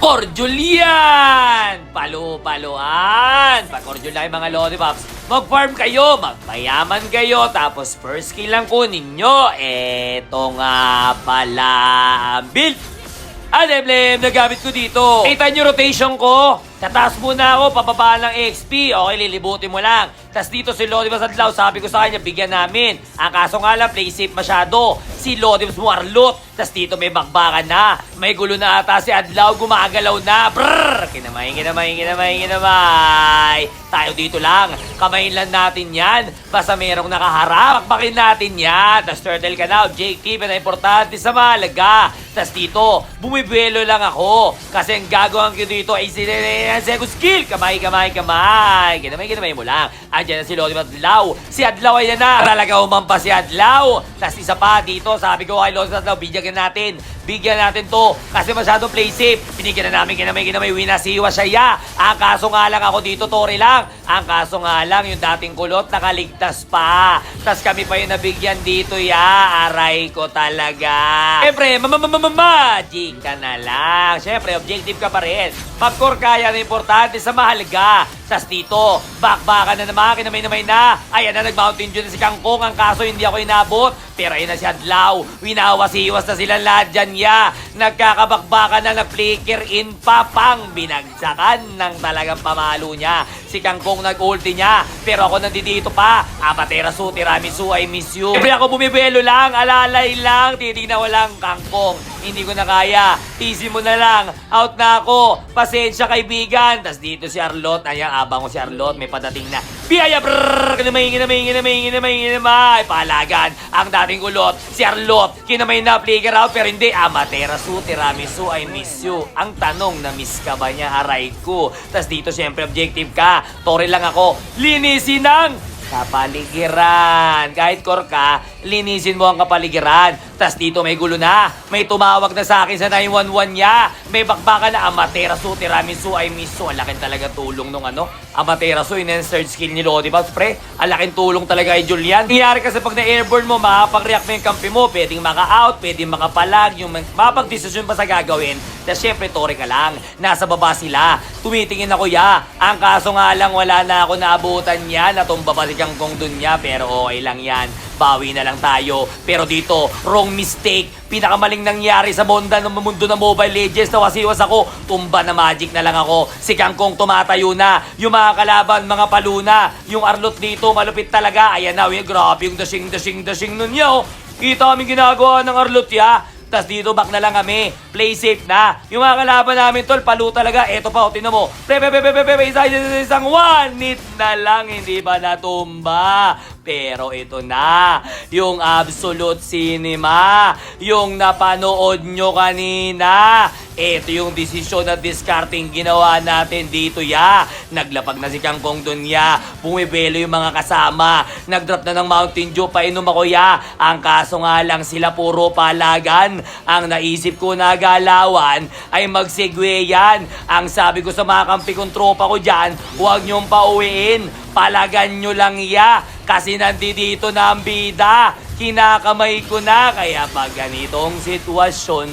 Corjulian! Palo-paloan! Pag Corjulian mga lollipops, mag-farm kayo, magmayaman kayo, tapos first kill lang kunin nyo. Eto nga pala ang build. Emblem na gamit ko dito. Kita nyo rotation ko? Tataas muna ako, pababa ng XP. Okay, lilibutin mo lang. Tapos dito si Lodimus Adlaw, sabi ko sa kanya, bigyan namin. Ang kaso nga lang, play safe masyado. Si Lodimus mo arlot. Tapos dito may bakbakan na. May gulo na ata si Adlaw, gumagalaw na. Brrrr! Kinamay. Tayo dito lang. Kamayin lang natin yan. Basta merong nakaharap. Bakbakin natin yan. Tapos turtle ka na, objective na importante sa malaga. Tapos dito, bumibuelo lang ako. Kasi ang gagawin ko dito ay second skill. Kamay. Kinamay mo lang. Andiyan na si Lodimus Adlaw. Si Adlaw ay na. Talaga umampa si Adlaw. Tapos isa pa dito, sabi ko kay Lodimus Adlaw, bigyan natin to. Kasi masyadong play safe. Binigyan na namin, kinamay, winasiwa siya. Ang kaso nga lang ako dito, Tori lang. Ang kaso nga lang, yung dating kulot, nakaligtas pa. Tapos kami pa yung nabigyan dito, Aray ko talaga. Siyempre, magic ka na lang. Siyempre, objective ka pa rin. Mag-core kaya na importante sa mahalaga. Tapos dito, bakbakan na naman, kinamay na. Ayan na, nag-mountain dew na si Kangkong. Ang kaso, hindi ako inabot. Pero ayun na si Adlaw. Winawasiwas na silang lahat dyan, Nagkakabakbakan na na-flicker in papang. Binagsakan ng talagang pamalo niya. Si Kangkong nag-ulti niya. Pero ako nandito pa. Amaterasu, tiramisu, I miss you. Siyempre ako bumibelo lang, alalay lang. Titignan ko lang, Kangkong. Hindi ko na kaya. Easy mo na lang. Out na ako. Pasensya kaibigan. Tas dito si Arlot. Ayan, abang ko si Arlot. May padating na. Biyaya, brrrr! Kinamay. Palagan. Ang dating kulot. Si Arlot. Kinamay na, flicker out. Pero hindi. Amaterasu, tiramisu, I miss you. Ang tanong, na-miss ka ba niya? Aray ko. Tas dito, syempre, objective ka. Tori lang ako. Linisin ng kapaligiran. Kahit core ka, linisin mo ang kapaligiran. Tas dito may gulo na. May tumawag na sa akin sa 911 niya. May bakbakan na Amaterasu, tiramisu, I miss you. Ang laking talaga tulong nung Amaterasu, yun yung third skill ni Lodipops, pre. Ang laking tulong talaga kay Julian. Nangyari kasi pag na-airborne mo, makapag-react mo yung kampi mo. Pwedeng maka-out, pwedeng makapalag, yung mapag-desisyon pa sa gagawin. Tas syempre, Tori ka lang. Nasa baba sila. Tumitingin ako, Ang kaso nga lang, wala na ako naabutan niya. Natumba pa si Kangkong dun niya, pero okay lang yan. Bawi na lang tayo. Pero dito, wrong mistake. Pinakamaling nangyari sa mundo ng Mobile Legends. Nawasiwas ako. Tumba na magic na lang ako. Si Kangkong tumatayo na. Yung mga kalaban, mga paluna. Yung Arlot dito, malupit talaga. Ayan na, grabe yung dashing nun niya. Kita kami ginagawa ng Arlot, Tas dito, back na lang kami. Play safe na. Yung mga kalaban namin, tol, palo talaga. Eto pa, tinan mo. Isang one hit na lang. Hindi ba natumba? Pero ito na. Yung absolute cinema. Yung napanood nyo kanina. Ito yung desisyon at discarding ginawa natin dito, Naglapag na si Kangkong dun, Bumibelo yung mga kasama. Nagdrop na ng Mountain Dew. Painom ako, Ang kaso nga lang sila puro palagan. Ang naisip ko na galawan ay mag-segue yan. Ang sabi ko sa mga kampi kong tropa ko dyan, huwag nyong pauwiin. Palagan nyo lang, kasi nandito na ang bida. Kinakamay ko na. Kaya pag ganitong sitwasyon,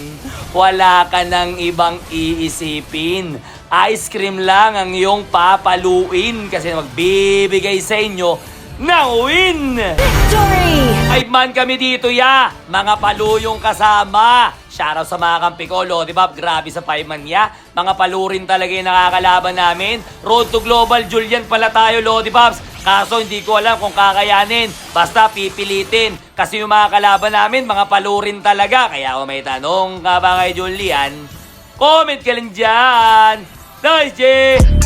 wala ka ng ibang iisipin. Ice cream lang ang iyong papaluin kasi magbibigay sa inyo ng win! Victory! Ay man kami dito, Mga paluyong kasama. Shoutout sa mga kampi ko, Lodipop. Grabe sa 5-man, Mga palurin talaga yung nakakalaban namin. Road to Global Julian pala tayo, Lodipops. Kaso hindi ko alam kung kakayanin. Basta pipilitin. Kasi yung mga kalaban namin, mga palurin talaga. Kaya kung may tanong ka ba kay Julian, comment ka lang dyan. Nice, Jay!